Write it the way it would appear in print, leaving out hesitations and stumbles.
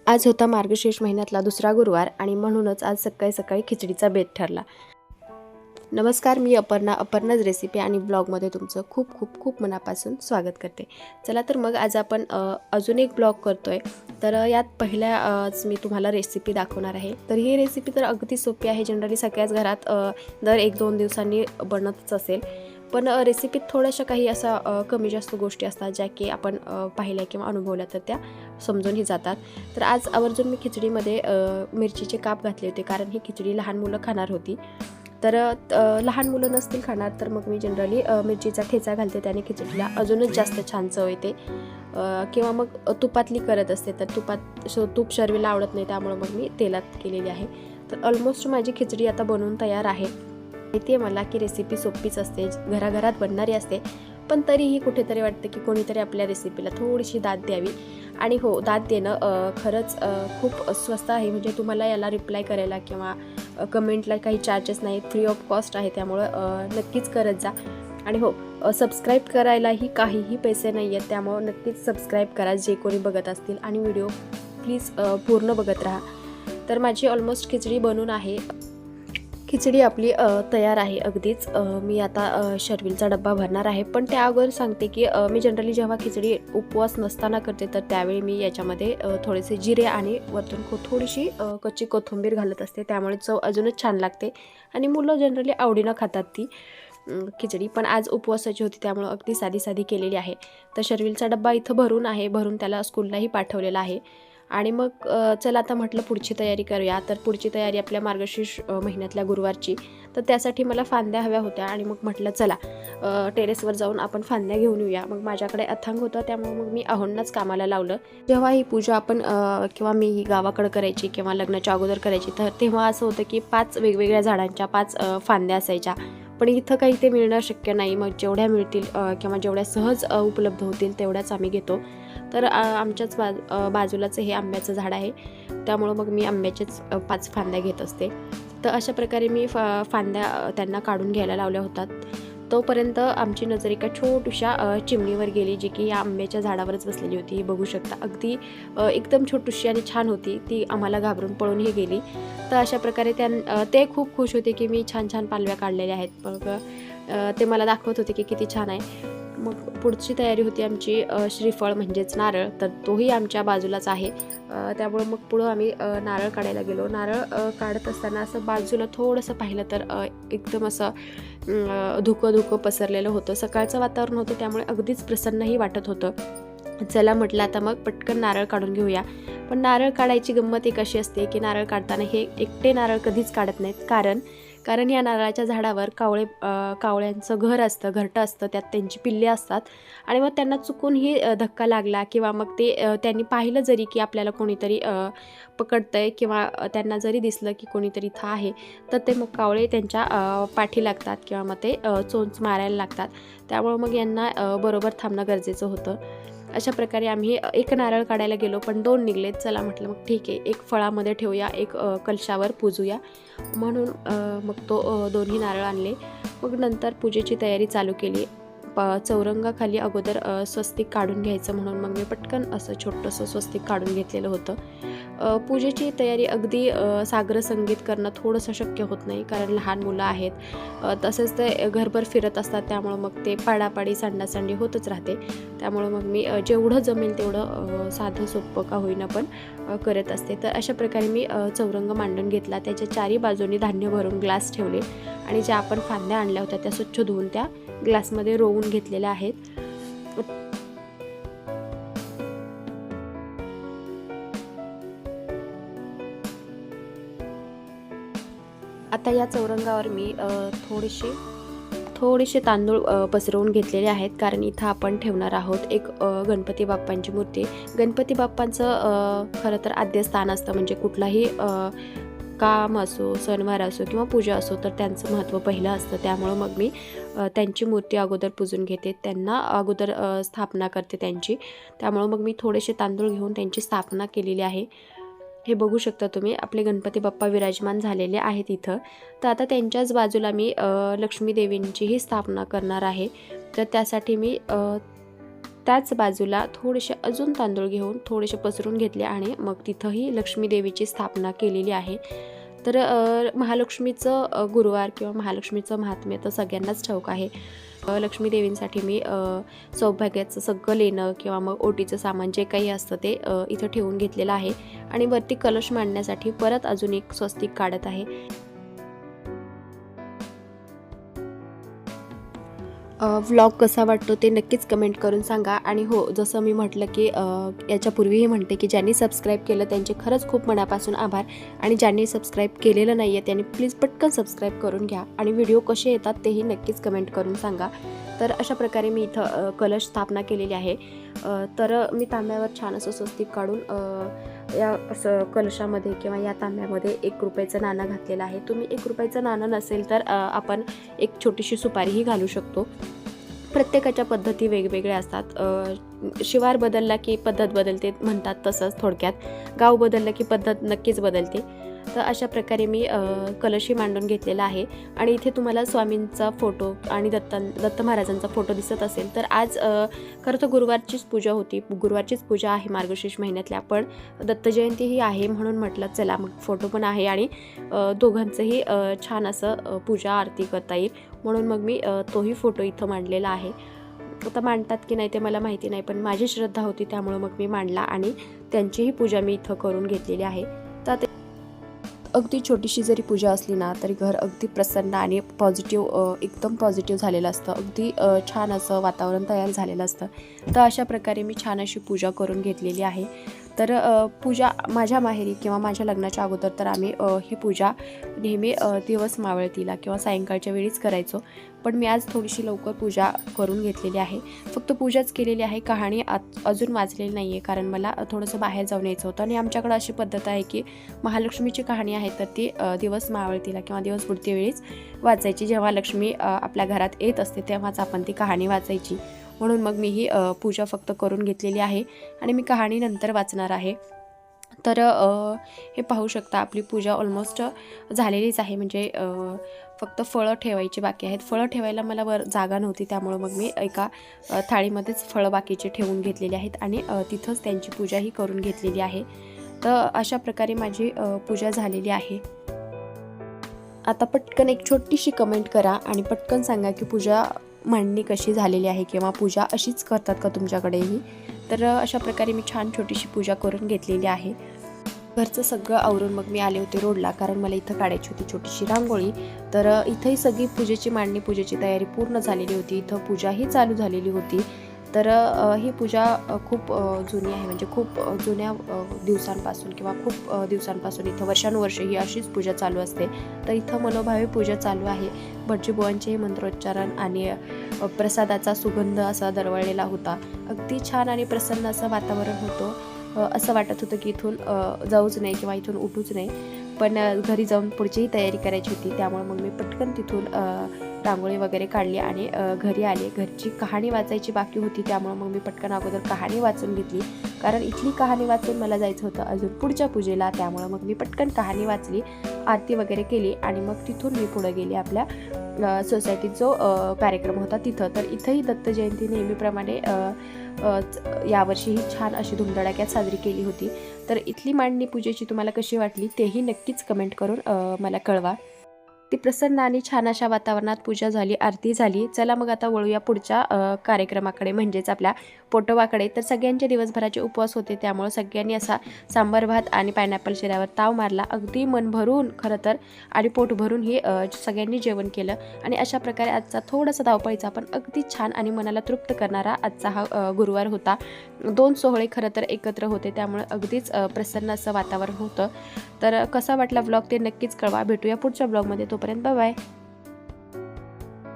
आज होता मार्गशीर्ष महिन्यातला दुसरा गुरुवार आणि म्हणूनच आज सकाळी सकाळी खिचडीचा बेत ठरला। नमस्कार, मी अपर्णाज रेसिपी आणि ब्लॉगमध्ये तुमचं खूप खूप खूप मनापासून स्वागत करते। चला तर मग आज आपण अजून एक ब्लॉग करतोय। तर यात पहिल्याच मी तुम्हाला रेसिपी दाखवणार आहे। तर ही रेसिपी तर अगदी सोपी आहे, जनरली सगळ्याच घरात दर 1-2 दिवसांनी बनतच असेल। पण रेसिपीत थोड्याशा काही असा कमी जास्त गोष्टी असतात ज्या की आपण पाहिल्या किंवा अनुभवल्या तर त्या समजूनही जातात। तर आज आवर्जून मी खिचडीमध्ये मिरचीचे काप घातले होते, कारण ही खिचडी लहान मुलं खाणार होती। तर लहान मुलं नसतील खाणार तर मग मी जनरली मिरचीचा ठेचा घालते, त्याने खिचडीला अजूनच जास्त छान चव येते। किंवा मग तुपातली करत असते, तर तूप शर्वीला आवडत नाही, त्यामुळे मग मी तेलात केलेली आहे। तर ऑलमोस्ट माझी खिचडी आता बनवून तयार आहे। माहिती आहे मला की रेसिपी सोपीच असते, घराघरात बनणारी असते, पण तरीही कुठेतरी वाटतं की कोणीतरी आपल्या रेसिपीला थोडीशी दाद द्यावी। आणि हो, दाद देणं खरंच खूप स्वस्त आहे। म्हणजे तुम्हाला याला रिप्लाय करायला किंवा कमेंटला काही चार्जेस नाहीत, फ्री ऑफ कॉस्ट आहे, त्यामुळं नक्कीच करत जा। आणि हो, सबस्क्राईब करायलाही काहीही पैसे नाही आहेत, त्यामुळं नक्कीच सबस्क्राईब करा जे कोणी बघत असतील, आणि व्हिडिओ प्लीज पूर्ण बघत राहा। तर माझी ऑलमोस्ट खिचडी बनून आहे। खिचडी आपली तयार आहे अगदीच। मी आता शर्विलचा डब्बा भरणार आहे, पण त्या अगोदर सांगते की मी जनरली जेव्हा खिचडी उपवास नसताना करते तर त्यावेळी मी याच्यामध्ये थोडेसे जिरे आणि वरतून थोडीशी कच्ची कोथिंबीर घालत असते, त्यामुळे चव अजूनच छान लागते आणि मुलं जनरली आवडीनं खातात ती खिचडी। पण आज उपवासाची होती त्यामुळे अगदी साधी साधी केलेली आहे। तर शर्विलचा डब्बा इथं भरून आहे, भरून त्याला स्कूललाही पाठवलेला आहे। आणि मग चला आता म्हटलं पुढची तयारी करूया। तर पुढची तयारी आपल्या मार्गशीर्ष महिन्यातल्या गुरुवारची। तर त्यासाठी मला फांद्या हव्या होत्या आणि मग म्हटलं चला टेरेसवर जाऊन आपण फांद्या घेऊन येऊया। मग माझ्याकडे अथांग होतं, त्यामुळे मग मी अहोंनाच कामाला लावलं। जेव्हा ही पूजा आपण किंवा मी ही गावाकडे करायची किंवा लग्नाच्या अगोदर करायची, तर तेव्हा असं होतं की 5 वेगवेगळ्या झाडांच्या 5 फांद्या असायच्या। पण इथं काही ते मिळणं शक्य नाही, मग जेवढ्या मिळतील किंवा जेवढ्या सहज उपलब्ध होतील तेवढ्याच आम्ही घेतो। तर आमच्याच बाजूलाच हे आंब्याचं झाड आहे, त्यामुळं मग मी आंब्याचेच 5 फांद्या घेत असते। तर अशा प्रकारे मी फांद्या त्यांना काढून घ्यायला लावल्या होतात। तोपर्यंत आमची नजर एका छोट्याशा चिमणीवर गेली, जी की या आंब्याच्या झाडावरच बसलेली होती। ही बघू शकता, अगदी एकदम छोटीशी आणि छान होती ती, आम्हाला घाबरून पळूनही गेली। तर अशा प्रकारे ते खूप खुश होते की मी छान छान पालव्या काढलेल्या आहेत। मग ते मला दाखवत होते की किती छान आहे। मग पुढची तयारी होती आमची श्रीफळ म्हणजेच नारळ, तर तोही आमच्या बाजूलाच आहे। त्यामुळे मग पुढं आम्ही नारळ काढायला गेलो। नारळ काढत असताना असं बाजूला थोडंसं पाहिलं तर एकदम असं धुकं पसरलेलं होतं। सकाळचं वातावरण होतं, त्यामुळे अगदीच प्रसन्नही वाटत होतं। चला म्हटलं आता मग पटकन नारळ काढून घेऊया। पण नारळ काढायची गंमत एक अशी असते की नारळ काढताना हे एकटे नारळ कधीच काढत नाहीत, कारण या नारळाच्या झाडावर कावळ्यांचं घरटं असतं, त्यात त्यांची पिल्ले असतात। आणि मग त्यांना चुकूनही धक्का लागला किंवा मग त्यांनी पाहिलं जरी की आपल्याला कोणीतरी पकडतंय किंवा त्यांना जरी दिसलं की कोणीतरी इथं आहे, तर ते मग कावळे त्यांच्या पाठी लागतात किंवा मग ते चोंच मारायला लागतात। त्यामुळे मग यांना बरोबर थांबणं गरजेचं होतं। अशा प्रकारे आम्ही एक नारळ काढायला गेलो, पण 2 निघलेत। चला म्हटलं मग ठीक आहे, एक फळामध्ये ठेवूया, एक कलशावर पूजूया, म्हणून मग दोन्ही नारळ आणले। मग नंतर पूजेची तयारी चालू केली। चौरंगाखाली अगोदर स्वस्तिक काढून घ्यायचं, म्हणून मग मी पटकन असं छोटंसं स्वस्तिक काढून घेतलेलं होतं। पूजेची तयारी अगदी साग्र संगीत करणं थोडंसं शक्य होत नाही, कारण लहान मुलं आहेत, तसेच ते घरभर फिरत असतात, त्यामुळं मग ते पाडापाडी सांडासांडी होतच राहते। त्यामुळं मग मी जेवढं जमेल तेवढं साधं सोपं का होईना पण करत असते। तर अशा प्रकारे मी चौरंग मांडून घेतला, त्याच्या चारी बाजूनी धान्य भरून ग्लास ठेवले आणि ज्या आपण फांद्या आणल्या होत्या त्या स्वच्छ धुवून त्या ग्लासमध्ये रोवून घेतलेल्या आहेत। आता या चौरंगावर मी थोडेसे तांदूळ पसरवून घेतलेले आहेत, कारण इथं आपण ठेवणार आहोत एक गणपती बाप्पांची मूर्ती। गणपती बाप्पांचं खरं तर आद्य स्थान असतं, म्हणजे कुठलाही काम असो, सणवार असो किंवा पूजा असो, तर त्यांचं महत्त्व पहिलं असतं। त्यामुळं मग मी त्यांची मूर्ती अगोदर पूजून घेते, त्यांना अगोदर स्थापना करते त्यांची। त्यामुळं मग मी थोडेसे तांदूळ घेऊन त्यांची स्थापना केलेली आहे। हे बघू शकता तुम्ही, आपले गणपती बाप्पा विराजमान झालेले आहेत इथं। तर आता त्यांच्याच बाजूला मी लक्ष्मी देवींचीही स्थापना करणार आहे। तर त्यासाठी मी त्याच बाजूला थोडेसे अजून तांदूळ घेऊन थोडेसे पसरून घेतले आणि मग तिथंही लक्ष्मी देवीची स्थापना केलेली आहे. तर महालक्ष्मीचं गुरुवार किंवा महालक्ष्मीचं महात्म्य तर सगळ्यांनाच ठाऊक आहे. लक्ष्मी देवींसाठी मी सौभाग्याचं सगळं लेणं किंवा मग ओटीचं सामान जे काही असतं ते इथं ठेवून घेतलेलं आहे आणि वरती कलश मांडण्यासाठी परत अजून एक स्वस्तिक काढत आहे. व्लॉग कसा वाटतो ते नक्कीच कमेंट करून सांगा. आणि हो, जसं मी म्हटलं की याच्यापूर्वीही म्हणते की ज्यांनी सबस्क्राईब केलं त्यांचे खरंच खूप मनापासून आभार आणि ज्यांनी सबस्क्राईब केलेलं नाही आहे त्यांनी प्लीज पटकन सबस्क्राईब करून घ्या आणि व्हिडिओ कसे येतात तेही नक्कीच कमेंट करून सांगा. तर अशा प्रकारे मी इथं कलश स्थापना केलेली आहे. तर मी तांब्यावर छान असं स्वस्तिक काढून या असं कलशामध्ये किंवा या तांब्यामध्ये 1 रुपयाचं नाणं घातलेलं आहे. तुम्ही 1 रुपयाचं नाणं नसेल तर आपण एक छोटीशी सुपारीही घालू शकतो. प्रत्येकाच्या पद्धती वेगवेगळ्या असतात. शिवार बदलला की पद्धत बदलते म्हणतात, तसंच थोडक्यात गाव बदललं की पद्धत नक्कीच बदलते. तर अशा प्रकारे मी कलशी मांडून घेतलेला आहे आणि इथे तुम्हाला स्वामींचा फोटो आणि दत्त महाराजांचा फोटो दिसत असेल तर आज खरं तर गुरुवारचीच पूजा होती. गुरुवारचीच पूजा आहे मार्गशीर्ष महिन्यातल्या, पण दत्त जयंतीही आहे म्हणून म्हटलं चला मग फोटो पण आहे आणि दोघांचंही छान असं पूजा आरती करता येईल म्हणून मग मी तोही फोटो इथं मांडलेला आहे. आता मांडतात की नाही ते मला माहिती नाही, पण माझी श्रद्धा होती त्यामुळं मग मी मांडला आणि त्यांचीही पूजा मी इथं करून घेतलेली आहे. तर अगदी छोटीशी जरी पूजा असली ना तरी घर अगदी प्रसन्न आणि पॉझिटिव्ह एकदम पॉझिटिव्ह झालेलं असतं. अगदी छान असं वातावरण तयार झालेलं असतं. तर अशा प्रकारे मी छान अशी पूजा करून घेतलेली आहे. तर पूजा माझ्या माहेरी किंवा माझ्या लग्नाच्या अगोदर तर आम्ही ही पूजा नेहमी दिवस मावळतीला किंवा सायंकाळच्या वेळीच करायचो, पण मी आज थोडीशी लवकर पूजा करून घेतलेली आहे. फक्त पूजाच केलेली आहे, कहाणी अजून वाचलेली नाही आहे कारण मला थोडंसं बाहेर जाऊन यायचं होतं. आणि आमच्याकडं अशी पद्धत आहे की महालक्ष्मीची कहाणी आहे तर ती दिवस मावळतीला किंवा दिवस बुडती वेळीच वाचायची. जेव्हा लक्ष्मी आपल्या घरात येत असते तेव्हाच आपण ती कहाणी वाचायची. म्हणून मग मी ही पूजा फक्त करून घेतलेली आहे आणि मी कहाणी नंतर वाचणार आहे. तर हे पाहू शकता आपली पूजा ऑलमोस्ट झालेलीच आहे. म्हणजे फक्त फळं ठेवायची बाकी आहेत. फळं ठेवायला मला जागा नव्हती त्यामुळं मग मी एका थाळीमध्येच फळं बाकीचे ठेवून घेतलेले आहेत आणि तिथंच त्यांची पूजाही करून घेतलेली आहे. तर अशा प्रकारे माझी पूजा झालेली आहे. आता पटकन एक छोटीशी कमेंट करा आणि पटकन सांगा की पूजा मांडणी कशी झालेली आहे किंवा पूजा अशीच करतात का तुमच्याकडेही. तर अशा प्रकारे मी छान छोटीशी पूजा करून घेतलेली आहे. घरचं सगळं आवरून मग मी आले होते रोडला कारण मला इथं काढायची होती छोटीशी रांगोळी. तर इथंही सगळी पूजेची मांडणी पूजेची तयारी पूर्ण झालेली होती. इथं पूजाही चालू झालेली होती. तर ही पूजा खूप जुनी आहे, म्हणजे खूप जुन्या दिवसांपासून किंवा खूप दिवसांपासून इथं वर्षानुवर्ष ही अशीच पूजा चालू असते. तर इथं मनोभावे पूजा चालू आहे. भटजी बुवांचेही मंत्रोच्चारण आणि प्रसादाचा सुगंध असा दरवळलेला होता. अगदी छान आणि प्रसन्न असं वातावरण होतं. असं वाटत होतं की इथून जाऊच नाही किंवा इथून उठूच नाही, पण घरी जाऊन पुढचीही तयारी करायची होती. त्यामुळे मग मी पटकन तिथून रांगोळी वगैरे काढली आणि घरी आले. घरची कहाणी वाचायची बाकी होती त्यामुळे मग मी पटकन अगोदर कहाणी वाचून घेतली कारण इथली कहाणी वाचून मला जायचं होतं अजून पुढच्या पूजेला. त्यामुळं मग मी पटकन कहाणी वाचली, आरती वगैरे केली आणि मग तिथून मी पुढे गेले आपल्या सोसायटीत जो कार्यक्रम होता तिथं. तर इथंही दत्त जयंती नेहमीप्रमाणे यावर्षीही छान अशी धुमधडाक्यात साजरी केली होती. तर इथली मांडणी पूजेची तुम्हाला कशी वाटली तेही नक्कीच कमेंट करून मला कळवा. ती प्रसन्न आणि छान अशा वातावरणात पूजा झाली, आरती झाली. चला मग आता वळूया पुढच्या कार्यक्रमाकडे, म्हणजेच आपल्या पोटोवाकडे. तर सगळ्यांचे दिवसभराचे उपवास होते त्यामुळे सगळ्यांनी असा सांबार भात आणि पायनॅपल शिऱ्यावर ताव मारला. अगदी मन भरून खरं तर आणि पोट भरून हे सगळ्यांनी जेवण केलं. आणि अशा प्रकारे आजचा थोडासा धावपळीचा पण अगदी छान आणि मनाला तृप्त करणारा आजचा हा गुरुवार होता. 2 सोहळे खरं तर एकत्र होते त्यामुळे अगदीच प्रसन्न असं वातावरण होतं. तर कसा वाटला व्लॉग ते नक्कीच कळवा. भेटूया पुढच्या ब्लॉगमध्ये. तोपर्यंत बाय बाय.